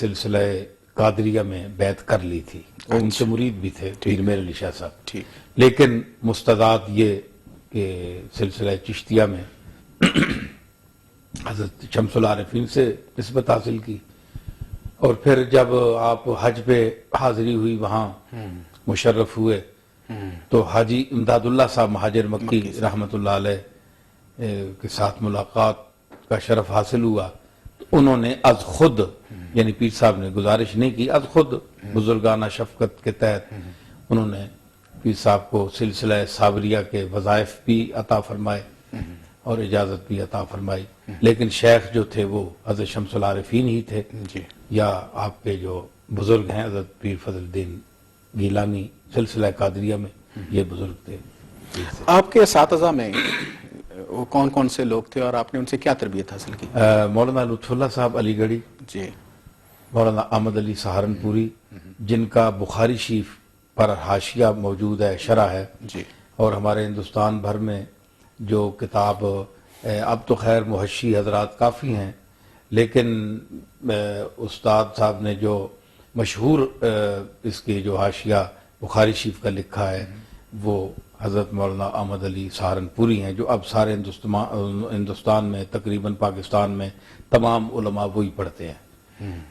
سلسلہ قادریہ میں بیعت کر لی تھی، وہ ان سے مرید بھی تھے پیر میر علی شاہ صاحب، لیکن مستضاد یہ کہ سلسلہ چشتیہ میں حضرت شمس العارفین سے نسبت حاصل کی، اور پھر جب آپ حج پہ حاضری ہوئی وہاں مشرف ہوئے تو حاجی امداد اللہ صاحب مہاجر مکی رحمۃ اللہ علیہ کے ساتھ ملاقات کا شرف حاصل ہوا، تو انہوں نے از خود، یعنی پیر صاحب نے گزارش نہیں کی، از خود بزرگانہ شفقت کے تحت انہوں نے پیر صاحب کو سلسلہ صابریہ کے وظائف بھی عطا فرمائے اور اجازت بھی عطا فرمائی، لیکن شیخ جو تھے وہ حضرت شمس العارفین ہی تھے، یا آپ کے جو بزرگ ہیں حضرت پیر فضل الدین گیلانی سلسلہ قادریہ میں یہ بزرگ تھے۔ آپ کے اساتذہ میں وہ کون کون سے لوگ تھے اور آپ نے ان سے کیا تربیت حاصل کی؟ مولانا لطف اللہ صاحب علی گڑھی، جی، مولانا احمد علی سہارنپوری، جن کا بخاری شریف پر حاشیہ موجود ہے، شرح ہے، جی، اور ہمارے ہندوستان بھر میں جو کتاب، اب تو خیر محشی حضرات کافی ہیں، لیکن استاد صاحب نے جو مشہور اس کی جو حاشیہ بخاری شریف کا لکھا ہے وہ حضرت مولانا احمد علی سہارنپوری ہیں، جو اب سارے ہندوستان میں تقریباً پاکستان میں تمام علماء وہی پڑھتے ہیں،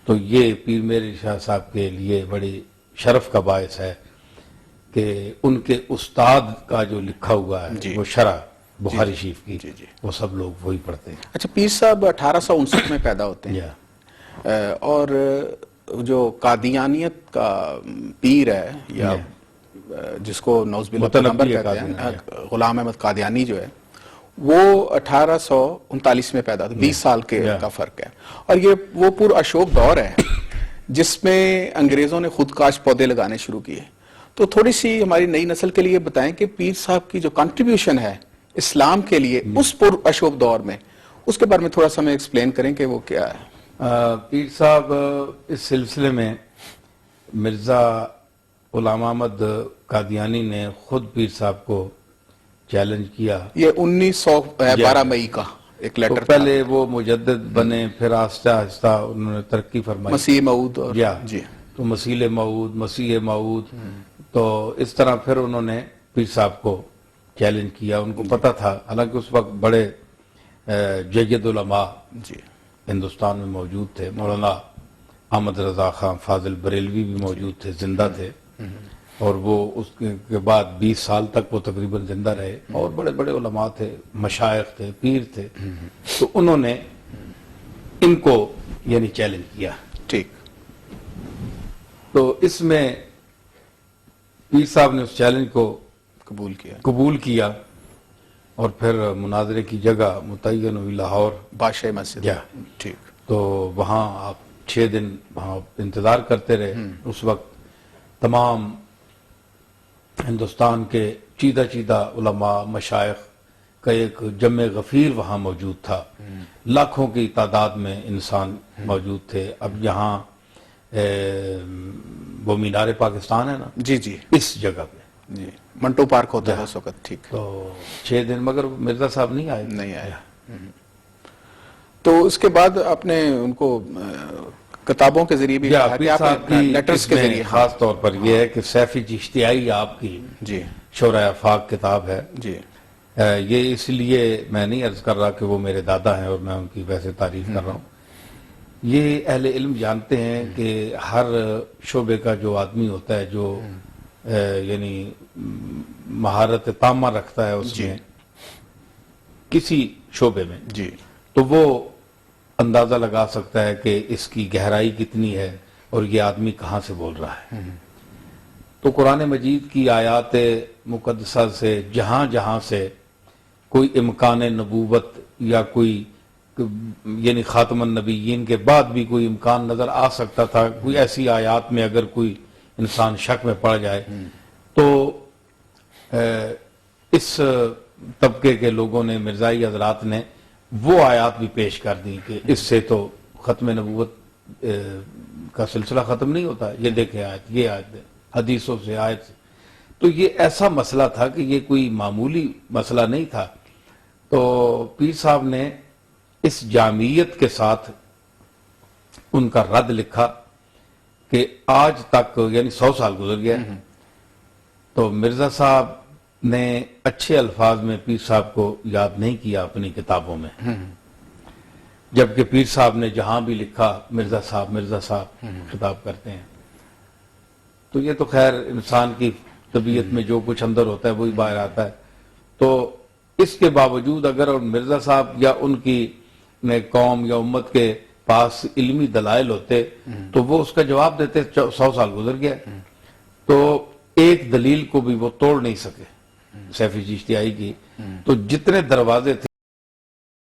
تو یہ پیر میر شاہ صاحب کے لیے بڑی شرف کا باعث ہے کہ ان کے استاد کا جو لکھا ہوا ہے وہ شرح بخاری شریف کی وہ سب لوگ وہی پڑھتے ہیں۔ اچھا، پیر صاحب 1859 میں پیدا ہوتے ہیں، اور جو قادیانیت کا پیر ہے یا جس کو نعوذ باللہ پیغمبر کہتے ہیں، غلام احمد قادیانی جو ہے وہ 1839 میں پیدا ہوتے، 20 سال کے کا فرق ہے، اور یہ وہ پر اشوک دور ہے جس میں انگریزوں نے خود کاش پودے لگانے شروع کیے۔ تو تھوڑی سی ہماری نئی نسل کے لیے بتائیں کہ پیر صاحب کی جو کنٹریبیوشن ہے اسلام کے لیے اس پر اشوک دور میں، اس کے بارے میں تھوڑا سا میں ایکسپلین کریں کہ وہ کیا ہے۔ پیر صاحب اس سلسلے میں مرزا غلام احمد قادیانی نے خود پیر صاحب کو چیلنج کیا، یہ 1912 مئی کا ایک لیٹر، پہلے وہ مجدد بنے، پھر آہستہ آہستہ انہوں نے ترقی فرمائی، مسیح موعود اور جی، تو مسیح موعود، تو اس طرح پھر انہوں نے پیر صاحب کو چیلنج کیا۔ ان کو پتہ تھا، حالانکہ اس وقت بڑے جید علماء ہندوستان میں موجود تھے، مولانا احمد رضا خان فاضل بریلوی بھی موجود تھے، زندہ تھے، اور وہ اس کے بعد 20 سال تک وہ تقریباً زندہ رہے، اور بڑے بڑے علماء تھے، مشائخ تھے، پیر تھے، تو انہوں نے ان کو یعنی چیلنج کیا۔ ٹھیک، تو اس میں پیر صاحب نے اس چیلنج کو قبول کیا، اور پھر مناظرے کی جگہ متعین ہوئی لاہور بادشاہ مسجد، ٹھیک، تو وہاں آپ 6 دن وہاں انتظار کرتے رہے۔ اس وقت تمام ہندوستان کے چیدہ علماء مشائخ کا ایک جمع غفیر وہاں موجود تھا، لاکھوں کی تعداد میں انسان موجود تھے۔ اب یہاں وہ مینار پاکستان ہے نا، جی جی، اس جگہ پہ جی، منٹو پارک ہوتا ہے اس وقت، ٹھیک، تو 6 دن، مگر مرزا صاحب نہیں آئے۔ تو اس کے بعد آپ نے ان کو کتابوں کے ذریعے بھی لیٹرز کے ذریعے، خاص طور پر یہ ہے کہ سیفی چشتیائی آپ کی جی شورۂ آفاق کتاب ہے، جی، یہ اس لیے میں نہیں عرض کر رہا کہ وہ میرے دادا ہیں اور میں ان کی ویسے تعریف کر رہا ہوں، یہ اہل علم جانتے ہیں کہ ہر شعبے کا جو آدمی ہوتا ہے، جو یعنی مہارت تامہ رکھتا ہے اس میں کسی شعبے میں، تو وہ اندازہ لگا سکتا ہے کہ اس کی گہرائی کتنی ہے اور یہ آدمی کہاں سے بول رہا ہے۔ تو قرآن مجید کی آیات مقدسہ سے جہاں جہاں سے کوئی امکان نبوت یا کوئی یعنی خاتم النبیین کے بعد بھی کوئی امکان نظر آ سکتا تھا، کوئی ایسی آیات میں اگر کوئی انسان شک میں پڑ جائے، تو اس طبقے کے لوگوں نے، مرزائی حضرات نے وہ آیات بھی پیش کر دی کہ اس سے تو ختم نبوت کا سلسلہ ختم نہیں ہوتا، یہ دیکھیں آیت، یہ آیت حدیثوں سے، آیت سے، تو یہ ایسا مسئلہ تھا کہ یہ کوئی معمولی مسئلہ نہیں تھا۔ تو پیر صاحب نے اس جامعیت کے ساتھ ان کا رد لکھا کہ آج تک یعنی 100 سال گزر گیا تو مرزا صاحب نے اچھے الفاظ میں پیر صاحب کو یاد نہیں کیا اپنی کتابوں میں، جبکہ پیر صاحب نے جہاں بھی لکھا مرزا صاحب خطاب کرتے ہیں. تو یہ تو خیر انسان کی طبیعت میں جو کچھ اندر ہوتا ہے وہی باہر آتا ہے. تو اس کے باوجود اگر مرزا صاحب یا ان کی قوم یا امت کے پاس علمی دلائل ہوتے تو وہ اس کا جواب دیتے. 100 سال گزر گیا تو ایک دلیل کو بھی وہ توڑ نہیں سکے سیفی چشتیائی کی. تو جتنے دروازے تھے